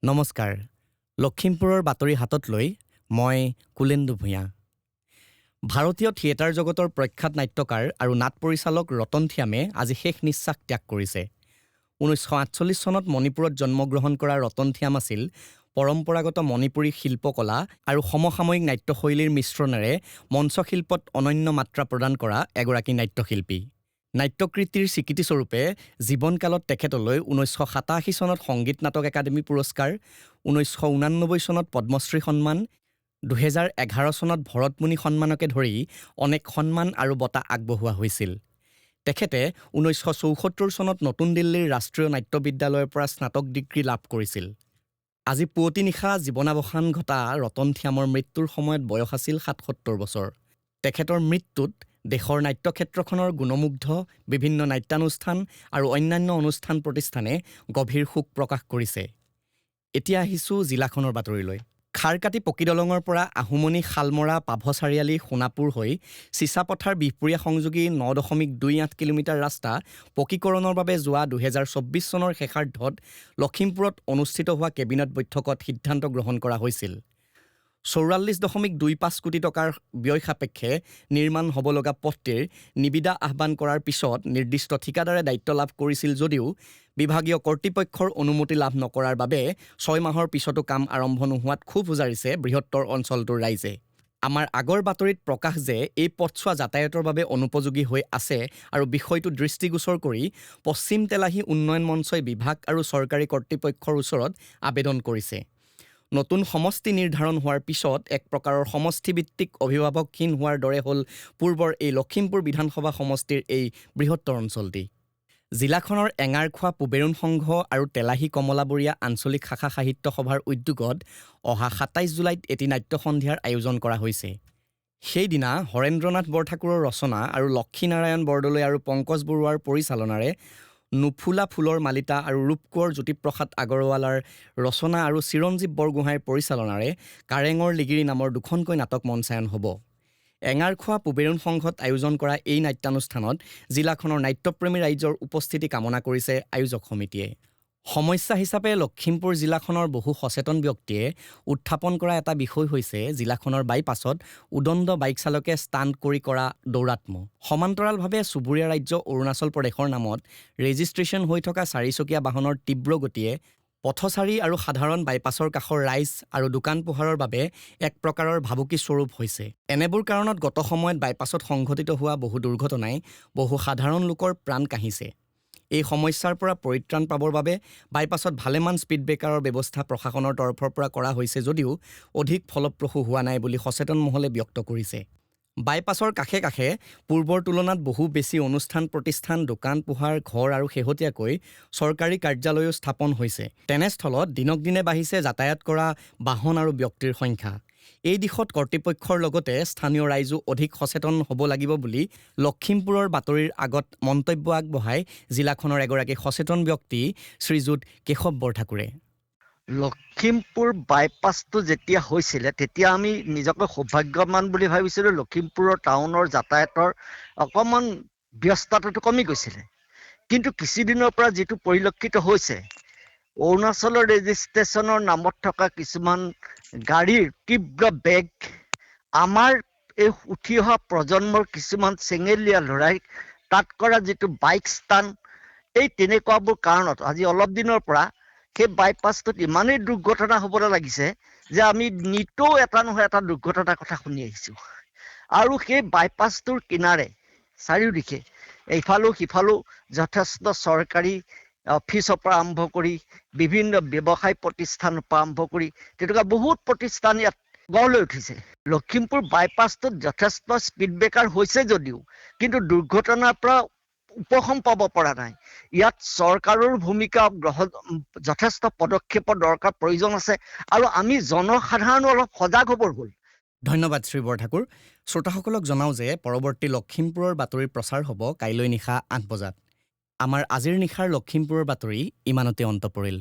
নমস্কাৰ লখিমপুৰৰ বাতৰি হাতত লৈ মই কুলেন্দু ভূঞা ভাৰতীয় থিয়েটাৰ জগতৰ প্ৰখ্যাত নাট্যকাৰ আৰু নাট পৰিচালক ৰতন থিয়ামে আজি শেষ নিশ্বাস ত্যাগ কৰিছে 1948 চনত মণিপুৰত জন্মগ্ৰহণ কৰা ৰতন থিয়াম আছিল পৰম্পৰাগত মণিপুৰী শিল্পকলা আৰু সমসাময়িক নাট্যশৈলীৰ মিশ্ৰণেৰে মঞ্চ শিল্পত অনন্য মাত্ৰা প্ৰদান কৰা এগৰাকী নাট্যশিল্পী নাট্যকৃতিৰ স্বীকৃতিস্বৰূপে জীৱনকালত তেখেতলৈ 1987 চনত সংগীত নাটক একাডেমী পুৰস্কাৰ 1989 চনত পদ্মশ্ৰী সন্মান 2011 চনত ভৰতমুনি সন্মানকে ধৰি অনেক সন্মান আৰু বঁটা আগবঢ়োৱা হৈছিল তেখেতে 1974 চনত নতুন দিল্লীৰ ৰাষ্ট্ৰীয় নাট্য বিদ্যালয়ৰ পৰা স্নাতক ডিগ্ৰী লাভ কৰিছিল আজি পুৱতি নিশা জীৱনাৱসান ঘটা ৰতন থিয়ামৰ মৃত্যুৰ সময়ত বয়স আছিল 77 বছৰ তেখেতৰ মৃত্যুত দেশৰ নাট্যক্ষেত্ৰখনৰ গুণমুগ্ধ বিভিন্ন নাট্যানুষ্ঠান আৰু অন্যান্য অনুষ্ঠান প্ৰতিষ্ঠানে গভীৰ শোক প্ৰকাশ কৰিছে এতিয়া আহিছো জিলাখনৰ বাতৰিলৈ খাৰকাটি পকিদলঙৰ পৰা আহুমনি খালমৰা পাভ চাৰিআলি সোণাপুৰ হৈ চিছাপথাৰ বিহপুৰীয়া সংযোগী 9.28 কিলোমিটাৰ ৰাস্তা পকীকৰণৰ বাবে যোৱা 2024 চনৰ শেষাৰ্ধত লখিমপুৰত অনুষ্ঠিত হোৱা কেবিনেট বৈঠকত সিদ্ধান্ত গ্ৰহণ কৰা হৈছিল 44.25 কোটি টকাৰ ব্যয় সাপেক্ষে নিৰ্মাণ হ'ব লগা পথটিৰ নিবিদা আহ্বান কৰাৰ পিছত নিৰ্দিষ্ট ঠিকাদাৰে দায়িত্ব লাভ কৰিছিল যদিও বিভাগীয় কৰ্তৃপক্ষৰ অনুমতি লাভ নকৰাৰ বাবে 6 মাহৰ পিছতো কাম আৰম্ভ নোহোৱাত ক্ষোভ উজাৰিছে বৃহত্তৰ অঞ্চলটোৰ ৰাইজে আমাৰ আগৰ বাতৰিত প্ৰকাশ যে এই পথছোৱা যাতায়াতৰ বাবে অনুপযোগী হৈ আছে আৰু বিষয়টো দৃষ্টিগোচৰ কৰি পশ্চিম তেলাহী উন্নয়ন মঞ্চই বিভাগ আৰু চৰকাৰী কৰ্তৃপক্ষৰ ওচৰত আবেদন কৰিছে নতুন সমষ্টি নিৰ্ধাৰণ হোৱাৰ পিছত এক প্ৰকাৰৰ সমষ্টিভিত্তিক অভিভাৱকহীন হোৱাৰ দৰে হ'ল পূৰ্বৰ এই লখিমপুৰ বিধানসভা সমষ্টিৰ এই বৃহত্তৰ অঞ্চলটি জিলাখনৰ এঙাৰখোৱা পুবেৰুণ সংঘ আৰু তেলাহী কমলাবৰীয়া আঞ্চলিক শাখা সাহিত্য সভাৰ উদ্যোগত অহা 27 জুলাইত এটি নাট্য সন্ধিয়াৰ আয়োজন কৰা হৈছে সেইদিনা হৰেন্দ্ৰনাথ বৰঠাকুৰৰ ৰচনা আৰু লক্ষীনাৰায়ণ বৰদলৈ আৰু পংকজ বৰুৱাৰ পৰিচালনাৰে নুফুলা ফুলৰ মালিতা আৰু ৰূপকোঁৱৰ জ্যোতিপ্ৰসাদ আগৰৱালাৰ ৰচনা আৰু চিৰঞ্জীৱ বৰগোহাঁইৰ পৰিচালনাৰে কাৰেঙৰ লিগিৰি নামৰ দুখনকৈ নাটক মঞ্চায়ন হ'ব এঙাৰখোৱা পুবেৰুণ সংঘত আয়োজন কৰা এই নাট্যানুষ্ঠানত জিলাখনৰ নাট্যপ্ৰেমী ৰাইজৰ উপস্থিতি কামনা কৰিছে আয়োজক সমিতিয়ে সমস্যা হিচাপে লখিমপুৰ জিলাখনৰ বহু সচেতন ব্যক্তিয়ে উত্থাপন কৰা এটা বিষয় হৈছে জিলাখনৰ বাইপাছত উদণ্ড বাইক চালকে ষ্টাণ্ট কৰি কৰা দৌৰাত্ম সমান্তৰালভাৱে চুবুৰীয়া ৰাজ্য অৰুণাচল প্ৰদেশৰ নামত ৰেজিষ্ট্ৰেশ্যন হৈ থকা চাৰিচকীয়া বাহনৰ তীব্ৰ গতিয়ে পথচাৰী আৰু সাধাৰণ বাইপাছৰ কাষৰ ৰাইজ আৰু দোকান পোহাৰৰ বাবে এক প্ৰকাৰৰ ভাবুকি স্বৰূপ হৈছে এনেবোৰ কাৰণত গত সময়ত বাইপাছত সংঘটিত হোৱা বহু দুৰ্ঘটনাই বহু সাধাৰণ লোকৰ প্ৰাণ কাঢ়িছে এই সমস্যাৰ পৰা পৰিত্ৰাণ পাবৰ বাবে বাইপাছত ভালেমান স্পীড ব্ৰেকাৰৰ ব্যৱস্থা প্ৰশাসনৰ তৰফৰ পৰা কৰা হৈছে যদিও অধিক ফলপ্ৰসূ হোৱা নাই বুলি সচেতন মহলে ব্যক্ত কৰিছে বাইপাছৰ কাষে কাষে পূৰ্বৰ তুলনাত বহু বেছি অনুষ্ঠান প্ৰতিষ্ঠান দোকান পোহাৰ ঘৰ আৰু শেহতীয়াকৈ চৰকাৰী কাৰ্যালয়ো স্থাপন হৈছে তেনেস্থলত দিনক দিনে বাঢ়িছে যাতায়াত কৰা বাহন আৰু ব্যক্তিৰ সংখ্যা এই দিশত কৰ্তৃপক্ষৰ লগতে স্থানীয় ৰাইজো অধিক সচেতন হ'ব লাগিব বুলি লখিমপুৰৰ বাতৰিৰ আগত মন্তব্য আগবঢ়াই জিলাখনৰ এগৰাকী সচেতন ব্যক্তি শ্ৰীযুত কেশৱ বৰঠাকুৰে লখিমপুৰ বাইপাছটো যেতিয়া হৈছিলে তেতিয়া আমি নিজকে সৌভাগ্যৱান বুলি ভাবিছিলোঁ লখিমপুৰৰ টাউনৰ যাতায়াতৰ অকণমান ব্যস্ততাটো কমি গৈছিলে কিন্তু কিছুদিনৰ পৰা যিটো পৰিলক্ষিত হৈছে অৰুণাচলৰ ৰেজিষ্ট্ৰেশ্যনৰ নামত থকা কিছুমান গাড়ীৰ তীব্ৰ বেগ আমাৰ এই উঠি অহা প্ৰজন্মৰ কিছুমান চেঙেলীয়া ল'ৰাই তাত কৰা যিটো বাইক ষ্টাণ্ট এই তেনেকুৱাবোৰ কাৰণত আজি অলপ দিনৰ পৰা সেই বাইপাছটোত ইমানেই দুৰ্ঘটনা হ'বলৈ লাগিছে যে আমি নিতৌ এটা নহয় এটা দুৰ্ঘটনাৰ কথা শুনি আহিছোঁ আৰু সেই বাইপাছটোৰ কিনাৰে চাৰিওদিশে ইফালো সিফালো যথেষ্ট চৰকাৰী অফিচৰ পৰা আৰম্ভ কৰি বিভিন্ন ব্যৱসায় প্ৰতিষ্ঠানৰ পৰা আৰম্ভ কৰি তেনেকুৱা বহুত প্ৰতিষ্ঠান ইয়াত গঢ় লৈ উঠিছে লখিমপুৰ বাইপাছটোত যথেষ্ট স্পীড ব্ৰেকাৰ হৈছে যদিও কিন্তু দুৰ্ঘটনাৰ পৰা উপশম পাব পৰা নাই ইয়াত চৰকাৰৰ ভূমিকা গ্ৰহণ যথেষ্ট পদক্ষেপৰ দৰকাৰ প্ৰয়োজন আছে আৰু আমি জনসাধাৰণ অলপ সজাগ হ'বৰ হ'ল ধন্যবাদ শ্ৰী বৰঠাকুৰ শ্ৰোতাসকলক জনাওঁ যে পৰৱৰ্তী লখিমপুৰৰ বাতৰিৰ প্ৰচাৰ হ'ব কাইলৈ নিশা 8 বজাত আমাৰ আজিৰ নিশাৰ লখিমপুৰৰ বাতৰি ইমানতে অন্ত পৰিল